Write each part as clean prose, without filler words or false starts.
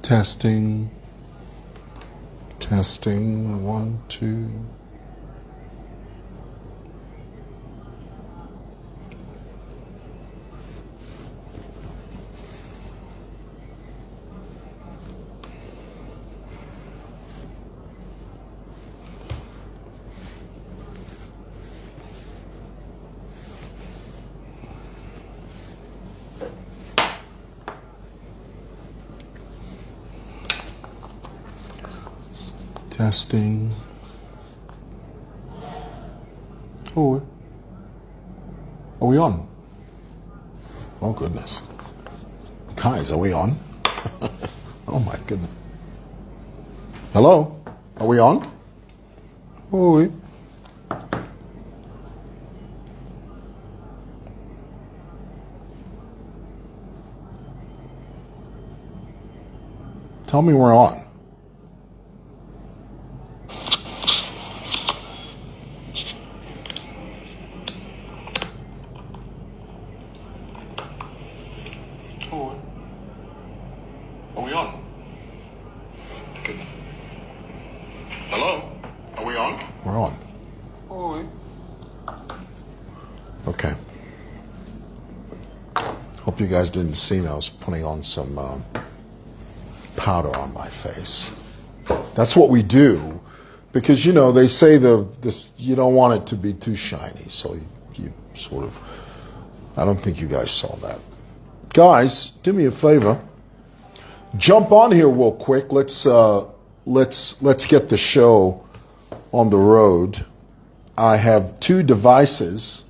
Testing. Testing. 1, 2. Testing. Oh, are we on? Oh, goodness. Guys, are we on? Oh, my goodness. Hello? Are we on? Oh, tell me we're on. Are we on? Good. Hello? Are we on? We're on. Oh. Okay. Hope you guys didn't see me. I was putting on some powder on my face. That's what we do because, you know, they say this you don't want it to be too shiny. So you sort of, I don't think you guys saw that. Guys, do me a favor. Jump on here real quick. Let's get the show on the road. I have 2 devices,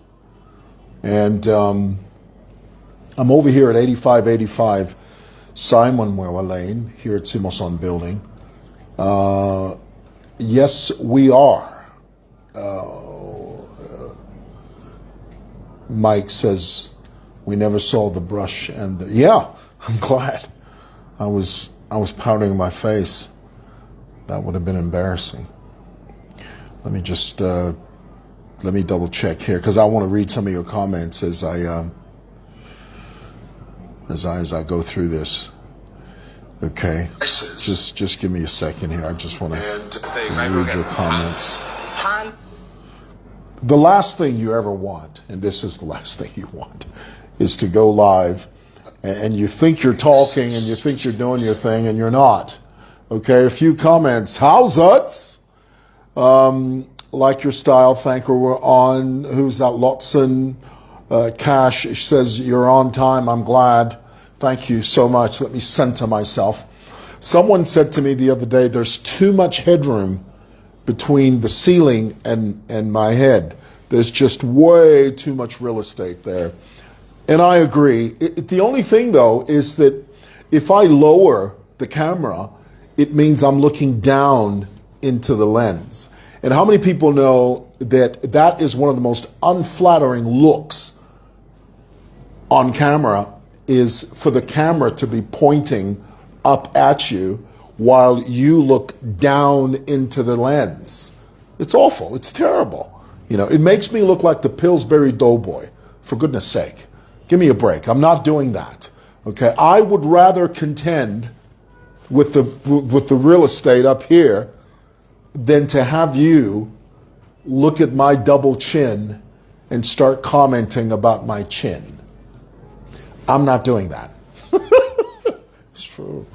and I'm over here at 8585 Simon Mwewa Lane here at Simoson Building. Yes, we are. Mike says we never saw the brush and the. Yeah, I'm glad. I was powdering my face. That would have been embarrassing. Let me just let me double check here because I want to read some of your comments as I go through this. Okay, just give me a second here. I just want to read your comments. The last thing you ever want, and this is the last thing you want, is to go live and you think you're talking and you think you're doing your thing and you're not. Okay, a few comments. How's that? Like your style, thank her. We're on. Who's that? Lotson Cash says you're on time. I'm glad. Thank you so much. Let me center myself. Someone said to me the other day, there's too much headroom between the ceiling and my head. There's just way too much real estate there. And I agree. The only thing, though, is that if I lower the camera, it means I'm looking down into the lens. And how many people know that that is one of the most unflattering looks on camera is for the camera to be pointing up at you while you look down into the lens. It's awful. It's terrible. You know, it makes me look like the Pillsbury Doughboy, for goodness sake. Give me a break. I'm not doing that. Okay, I would rather contend with the real estate up here than to have you look at my double chin and start commenting about my chin. I'm not doing that. It's true.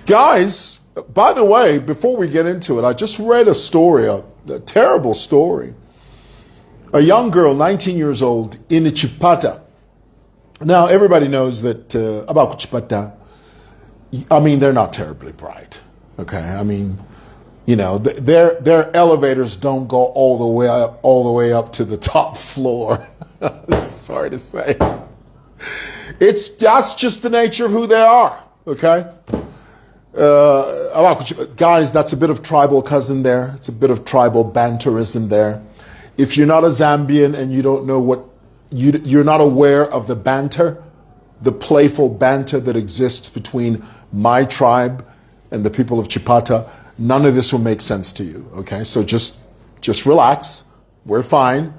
Guys, by the way, before we get into it, I just read a story, a terrible story. A young girl, 19 years old, in Chipata. Now, everybody knows that about Chipata. I mean, they're not terribly bright. Okay, I mean, you know, their elevators don't go all the way up to the top floor. Sorry to say, that's just the nature of who they are. Okay, guys, that's a bit of tribal cousin there. It's a bit of tribal banterism there. If you're not a Zambian and you don't know what you're not aware of the banter, the playful banter that exists between my tribe and the people of Chipata, none of this will make sense to you. Okay, so just relax. We're fine.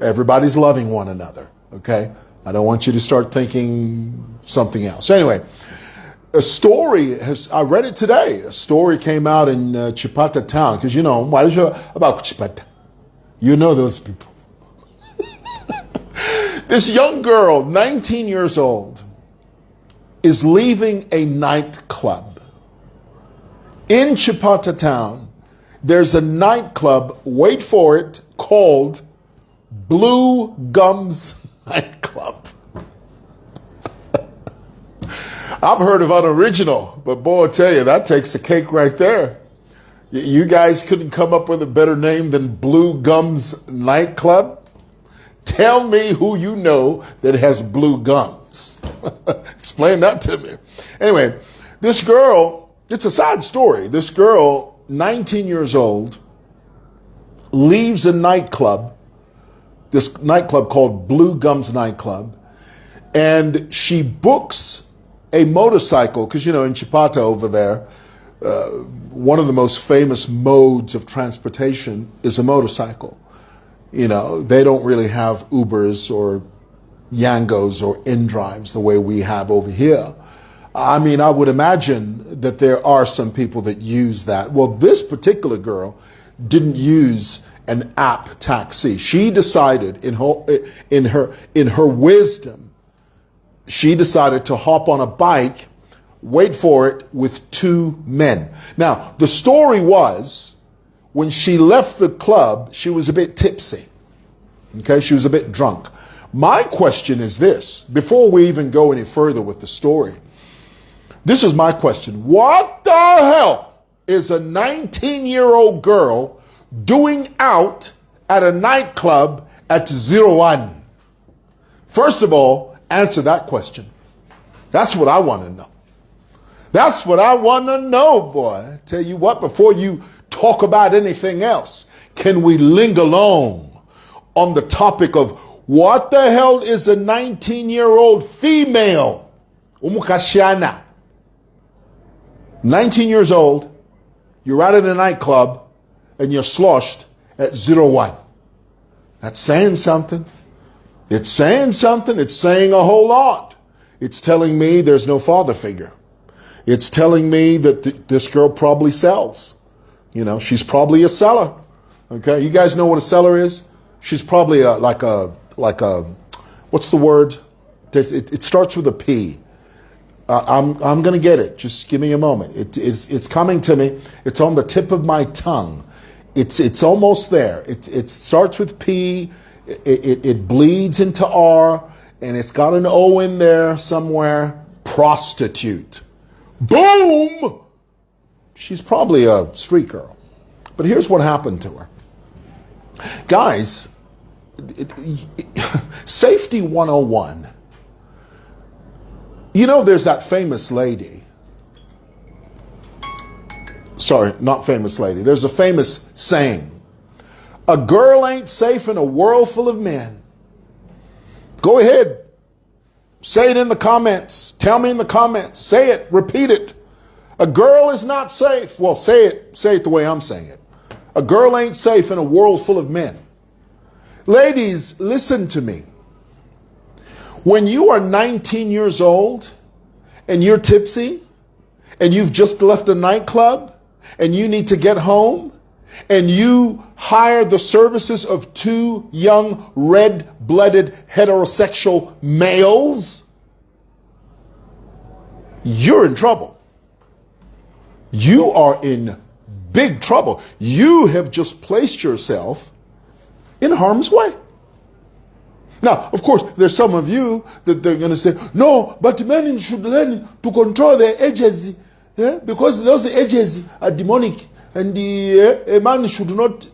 Everybody's loving one another. Okay, I don't want you to start thinking something else. Anyway, A story I read it today. A story came out in Chipata town, because what is about Chipata? You know those people. This young girl, 19 years old, is leaving a nightclub. In Chipata town, there's a nightclub, wait for it, called Blue Gums Nightclub. I've heard of Unoriginal, but boy, I tell you, that takes the cake right there. You guys couldn't come up with a better name than Blue Gums Nightclub? Tell me who you know that has blue gums. Explain that to me. Anyway, this girl, it's a sad story. This girl, 19 years old, leaves a nightclub, this nightclub called Blue Gums Nightclub, and she books a motorcycle, because in Chipata over there, one of the most famous modes of transportation is a motorcycle. They don't really have Ubers or Yangos or InDrives the way we have over here. I mean, I would imagine that there are some people that use that. Well, this particular girl didn't use an app taxi. She decided in her wisdom, she decided to hop on a bike, wait for it, with two men. Now, the story was, when she left the club, she was a bit tipsy. Okay, she was a bit drunk. My question is this, before we even go any further with the story, this is my question. What the hell is a 19-year-old girl doing out at a nightclub at 01? First of all, answer that question. That's what I want to know. That's what I want to know, boy. Tell you what, before you talk about anything else, can we linger long on the topic of what the hell is a 19-year-old female? Umukashiana. 19 years old, you're out in a nightclub, and you're sloshed at 01. That's saying something. It's saying something. It's saying a whole lot. It's telling me there's no father figure. It's telling me that this girl probably sells. She's probably a seller. Okay, you guys know what a seller is? She's probably like a what's the word? It starts with a P. I'm going to get it. Just give me a moment. It's coming to me. It's on the tip of my tongue. It's almost there. It starts with P. It bleeds into R, and it's got an O in there somewhere. Prostitute. Boom! She's probably a street girl. But here's what happened to her. Guys, safety 101. There's that famous lady. Sorry, not famous lady. There's a famous saying. A girl ain't safe in a world full of men. Go ahead. Say it in the comments. Tell me in the comments. Say it. Repeat it. A girl is not safe. Well, say it the way I'm saying it. A girl ain't safe in a world full of men. Ladies, listen to me. When you are 19 years old and you're tipsy and you've just left a nightclub and you need to get home and you hire the services of two young red-blooded heterosexual males, you're in trouble. You are in big trouble. You have just placed yourself in harm's way. Now, of course, there's some of you that they're going to say, no, but men should learn to control their edges, because those edges are demonic, and a man should not.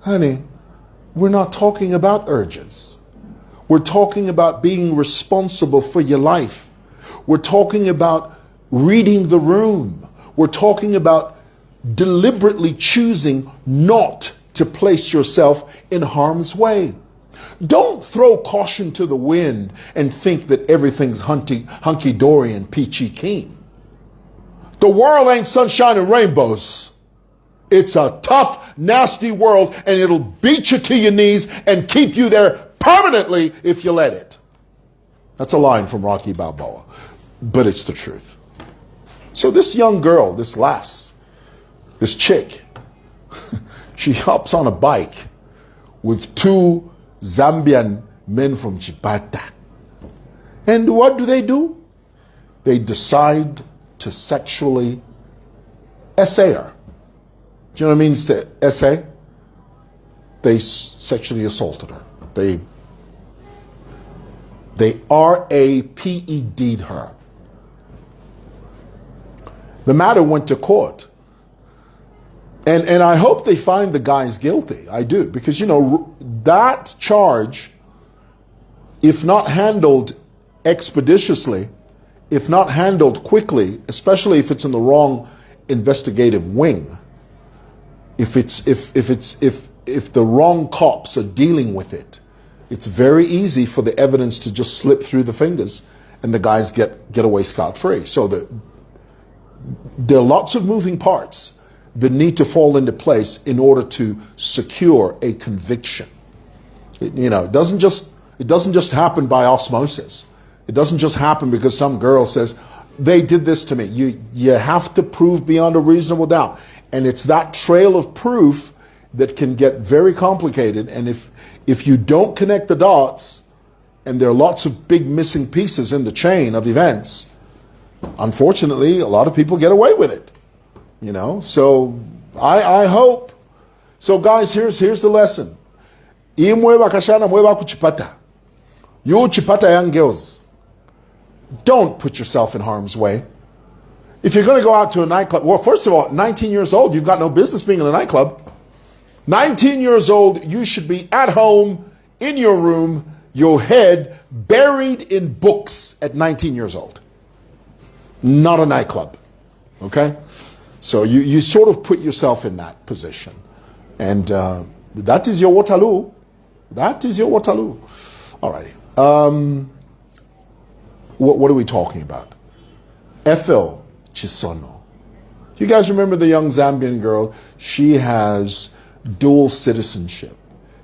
Honey, we're not talking about urges. We're talking about being responsible for your life. We're talking about reading the room. We're talking about deliberately choosing not to place yourself in harm's way. Don't throw caution to the wind and think that everything's hunky-dory and peachy keen. The world ain't sunshine and rainbows. It's a tough, nasty world, and it'll beat you to your knees and keep you there permanently if you let it. That's a line from Rocky Balboa, but it's the truth. So this young girl, this lass, this chick, she hops on a bike with two Zambian men from Chipata. And what do? They decide to sexually essay her. Do you know what it means to essay? They sexually assaulted her. They RAPED'd her. The matter went to court. And I hope they find the guys guilty. I do. Because, you know, that charge, if not handled expeditiously, if not handled quickly, especially if it's in the wrong investigative wing, if the wrong cops are dealing with it, it's very easy for the evidence to just slip through the fingers and the guys get away scot-free. So there are lots of moving parts that need to fall into place in order to secure a conviction. It doesn't just happen by osmosis. It doesn't just happen because some girl says, they did this to me. You have to prove beyond a reasonable doubt. And it's that trail of proof that can get very complicated. And if you don't connect the dots, and there are lots of big missing pieces in the chain of events, unfortunately, a lot of people get away with it. So I hope. So guys, here's the lesson. Mwewa kashana mwewa kuchipata. You Chipata young girls, don't put yourself in harm's way. If you're going to go out to a nightclub, well, first of all, 19 years old, you've got no business being in a nightclub. 19 years old, you should be at home, in your room, your head buried in books at 19 years old. Not a nightclub, okay? So you sort of put yourself in that position. And that is your Waterloo. That is your Waterloo. All righty. What are we talking about? Ethel Chisono. You guys remember the young Zambian girl? She has dual citizenship.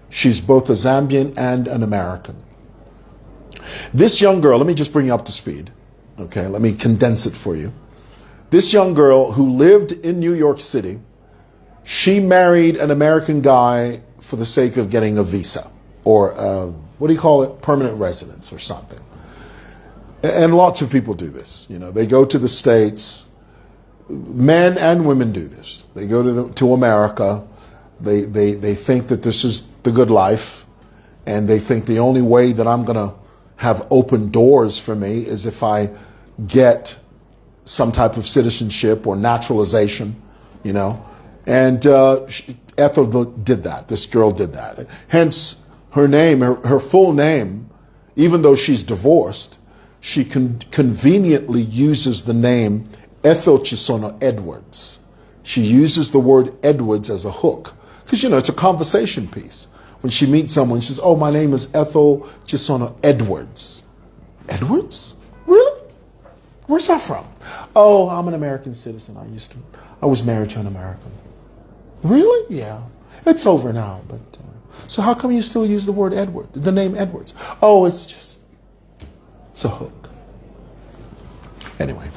She's both a Zambian and an American. This young girl, let me just bring you up to speed. Okay, let me condense it for you. This young girl who lived in New York City, she married an American guy for the sake of getting a visa or what do you call it? Permanent residence or something. And lots of people do this. They go to the States. Men and women do this. They go to America. They think that this is the good life, and they think the only way that I'm going to have open doors for me is if I get some type of citizenship or naturalization, And Ethel did that. This girl did that. Hence, her name, her full name, even though she's divorced, she conveniently uses the name Ethel Chisono Edwards. She uses the word Edwards as a hook. Because, it's a conversation piece. When she meets someone, she says, oh, my name is Ethel Chisono Edwards. Edwards? Really? Where's that from? Oh, I'm an American citizen. I was married to an American. Really? Yeah. It's over now, but... So how come you still use the word Edward, the name Edwards? Oh, it's a hook. Anyway.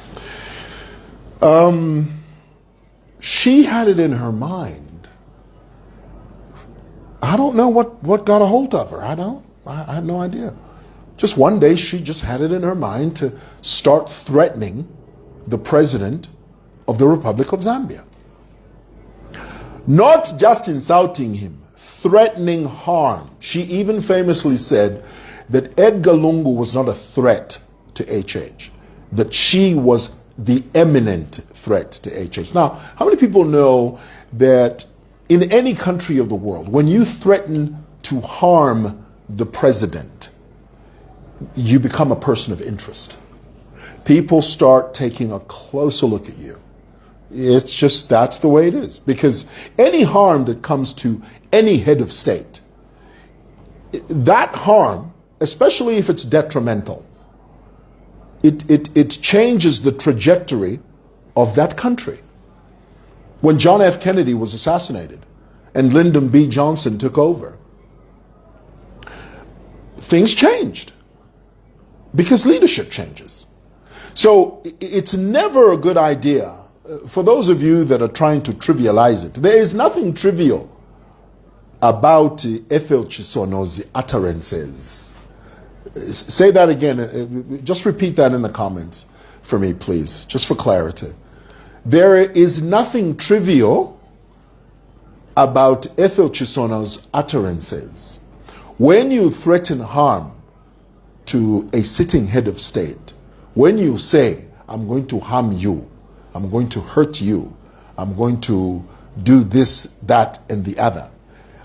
She had it in her mind. I don't know what got a hold of her. I had no idea. Just one day she just had it in her mind to start threatening the president of the Republic of Zambia. Not just insulting him, threatening harm. She even famously said that Edgar Lungu was not a threat to HH, that she was the eminent threat to HH. Now, how many people know that in any country of the world, when you threaten to harm the president, you become a person of interest? People start taking a closer look at you. It's just, that's the way it is. Because any harm that comes to any head of state, that harm, especially if it's detrimental, it changes the trajectory of that country. When John F. Kennedy was assassinated and Lyndon B. Johnson took over, things changed because leadership changes. So it's never a good idea. For those of you that are trying to trivialize it, there is nothing trivial about Ethel Chisono's utterances. Say that again. Just repeat that in the comments for me, please, just for clarity. There is nothing trivial about Ethel Chisono's utterances. When you threaten harm to a sitting head of state, when you say, I'm going to harm you, I'm going to hurt you, I'm going to do this, that, and the other,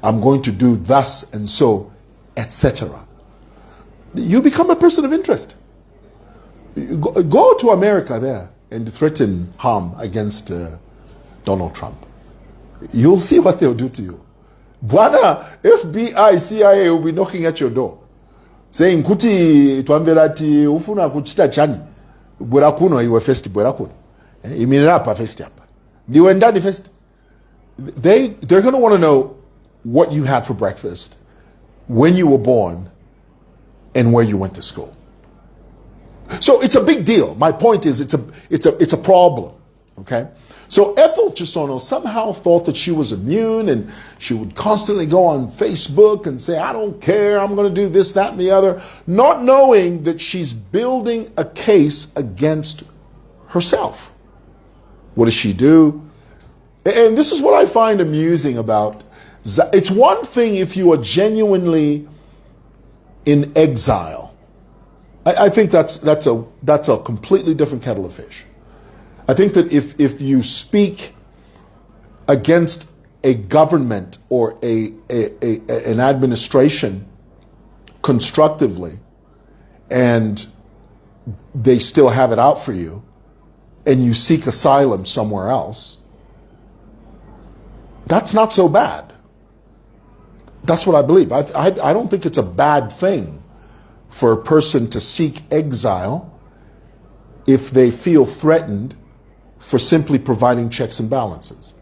I'm going to do thus and so, etc., you become a person of interest. Go to America there and threaten harm against Donald Trump. You'll see what they'll do to you. Bwana, FBI, CIA will be knocking at your door, saying, kuti tuambelati ufuna kuchita chani, bwera kuno iwe first bwera kuno. Imirapa first hapa. Niwe ndani first. They're going to want to know what you had for breakfast, when you were born, and where you went to school. So it's a big deal. My point is it's a problem, okay? So Ethel Chisono somehow thought that she was immune, and she would constantly go on Facebook and say, I don't care, I'm going to do this, that, and the other, not knowing that she's building a case against herself. What does she do? And this is what I find amusing about, it's one thing if you are genuinely in exile. I think that's a completely different kettle of fish. I think that if you speak against a government or an administration constructively, and they still have it out for you, and you seek asylum somewhere else, that's not so bad. That's what I believe. I don't think it's a bad thing for a person to seek exile if they feel threatened for simply providing checks and balances.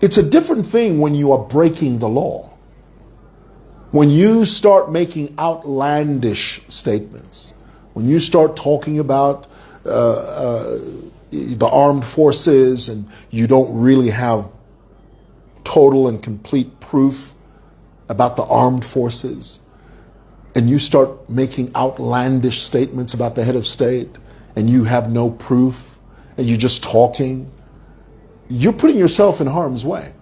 It's a different thing when you are breaking the law. When you start making outlandish statements, when you start talking about the armed forces and you don't really have total and complete proof about the armed forces, and you start making outlandish statements about the head of state, and you have no proof, and you're just talking, you're putting yourself in harm's way.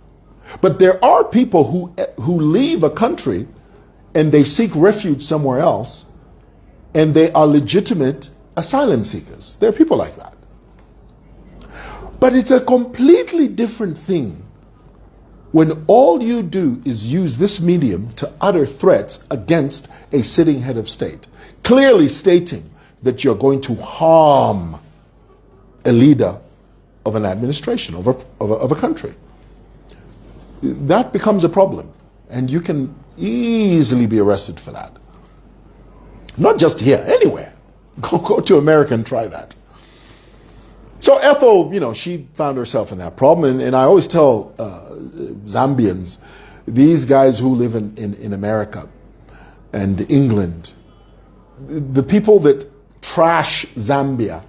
But there are people who leave a country and they seek refuge somewhere else, and they are legitimate asylum seekers. There are people like that. But it's a completely different thing when all you do is use this medium to utter threats against a sitting head of state, clearly stating that you're going to harm a leader of an administration, of a country. That becomes a problem, and you can easily be arrested for that. Not just here, anywhere. Go to America and try that. So Ethel, she found herself in that problem, and I always tell Zambians, these guys who live in America and England, the people that trash Zambia,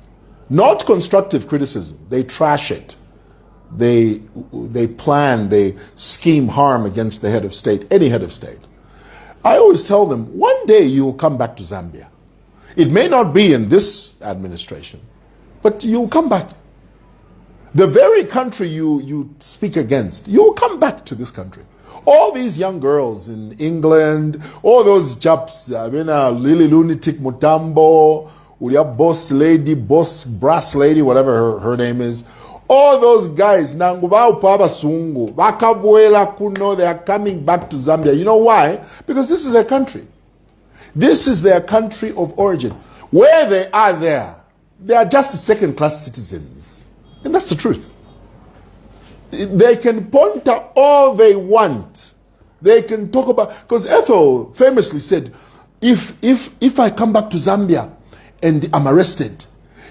not constructive criticism, they trash it. They plan, they scheme harm against the head of state, any head of state. I always tell them, one day you will come back to Zambia. It may not be in this administration, but you'll come back. The very country you speak against, you'll come back to this country. All these young girls in England, all those chaps, Lily Lunatic Mutambo, boss lady, brass lady, whatever her name is, all those guys, they are coming back to Zambia. You know why? Because this is their country. This is their country of origin. Where they are there, they are just second-class citizens. And that's the truth. They can point out all they want. They can talk about, because Ethel famously said, if I come back to Zambia and I'm arrested,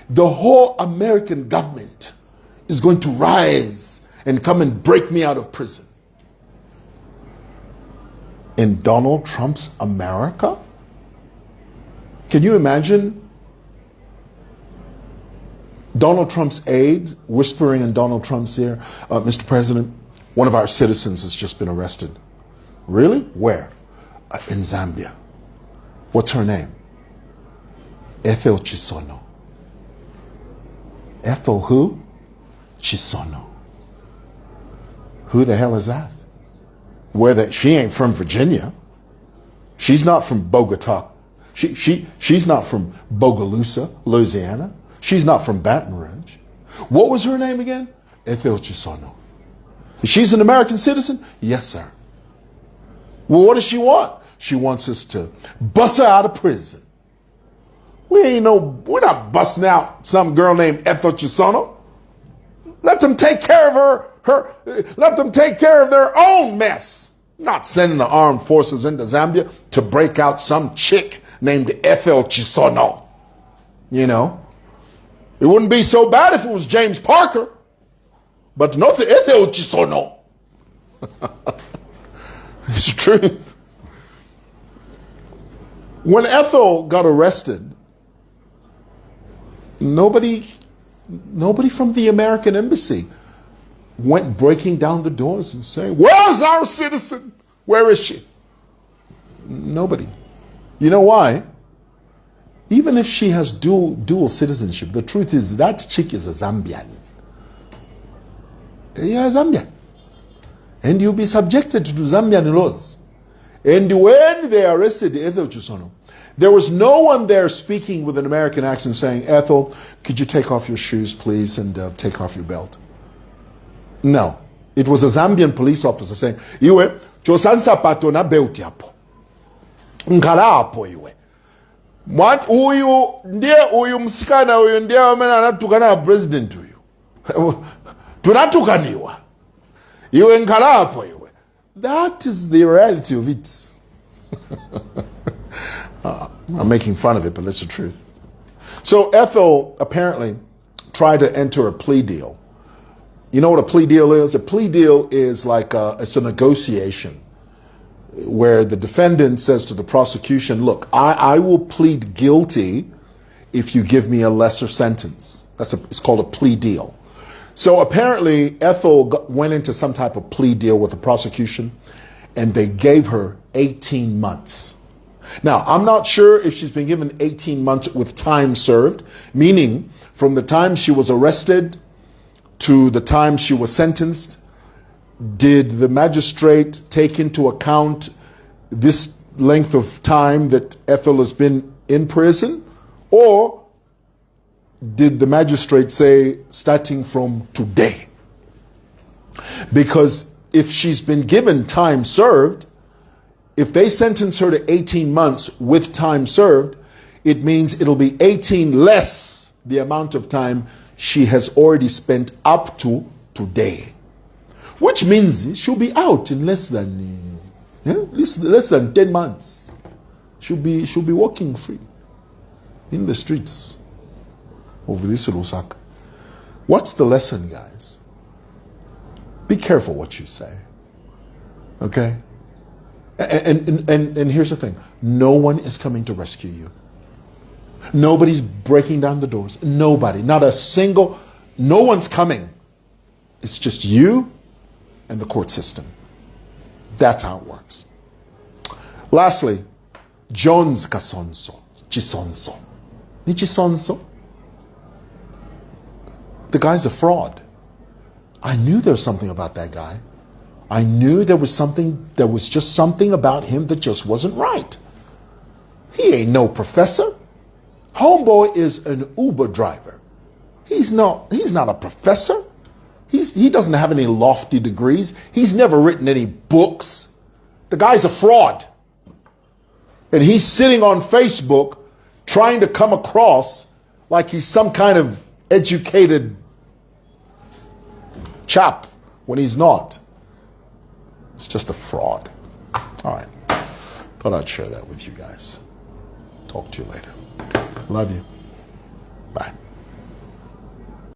the whole American government is going to rise and come and break me out of prison. In Donald Trump's America? Can you imagine Donald Trump's aide whispering in Donald Trump's ear, Mr. President, one of our citizens has just been arrested. Really? Where? In Zambia. What's her name? Ethel Chisono. Ethel who? Chisono. Who the hell is that? She ain't from Virginia. She's not from Bogota. She's not from Bogalusa, Louisiana. She's not from Baton Rouge. What was her name again? Ethel Chisono. She's an American citizen? Yes, sir. Well, what does she want? She wants us to bust her out of prison. We're not busting out some girl named Ethel Chisono. Let them take care of let them take care of their own mess. Not sending the armed forces into Zambia to break out some chick named Ethel Chisono. You know, it wouldn't be so bad if it was James Parker, but not the Ethel Chisono. It's the truth. When Ethel got arrested, nobody from the American embassy went breaking down the doors and saying, "Where's our citizen? Where is she?" Nobody. You know why? Even if she has dual citizenship, the truth is that chick is a Zambian. You're a Zambian. And you'll be subjected to Zambian laws. And when they arrested Ethel Chisono, there was no one there speaking with an American accent saying, "Ethel, could you take off your shoes, please, and take off your belt?" No. It was a Zambian police officer saying, "Iwe, chosansa pato na belti hapo. Ngala hapo iwe. Uyu msikana uyu ndiye amene anatukana na president uyu. Tunatukaniwa. Iwe ngala hapo iwe." That is the reality of it. I'm making fun of it, but that's the truth. So Ethel apparently tried to enter a plea deal. You know what a plea deal is? A plea deal is like it's a negotiation where the defendant says to the prosecution, "Look, I will plead guilty if you give me a lesser sentence." It's called a plea deal. So apparently Ethel went into some type of plea deal with the prosecution, and they gave her 18 months. Now, I'm not sure if she's been given 18 months with time served, meaning from the time she was arrested to the time she was sentenced, did the magistrate take into account this length of time that Ethel has been in prison? Or did the magistrate say starting from today? Because if she's been given time served, if they sentence her to 18 months with time served, it means it'll be 18 less the amount of time she has already spent up to today. Which means she'll be out in less than 10 months. She'll be walking free in the streets of this Lusaka. What's the lesson, guys? Be careful what you say. Okay? And here's the thing. No one is coming to rescue you. Nobody's breaking down the doors. Nobody. Not a single. No one's coming. It's just you and the court system. That's how it works. Lastly, Jones KASONSO. Chisonso. Ni Chisonso? The guy's a fraud. I knew there was something about that guy. I knew there was just something about him that just wasn't right. He ain't no professor. Homeboy is an Uber driver. He's not a professor. He doesn't have any lofty degrees. He's never written any books. The guy's a fraud. And he's sitting on Facebook trying to come across like he's some kind of educated chap when he's not. It's just a fraud. All right. Thought I'd share that with you guys. Talk to you later. Love you. Bye.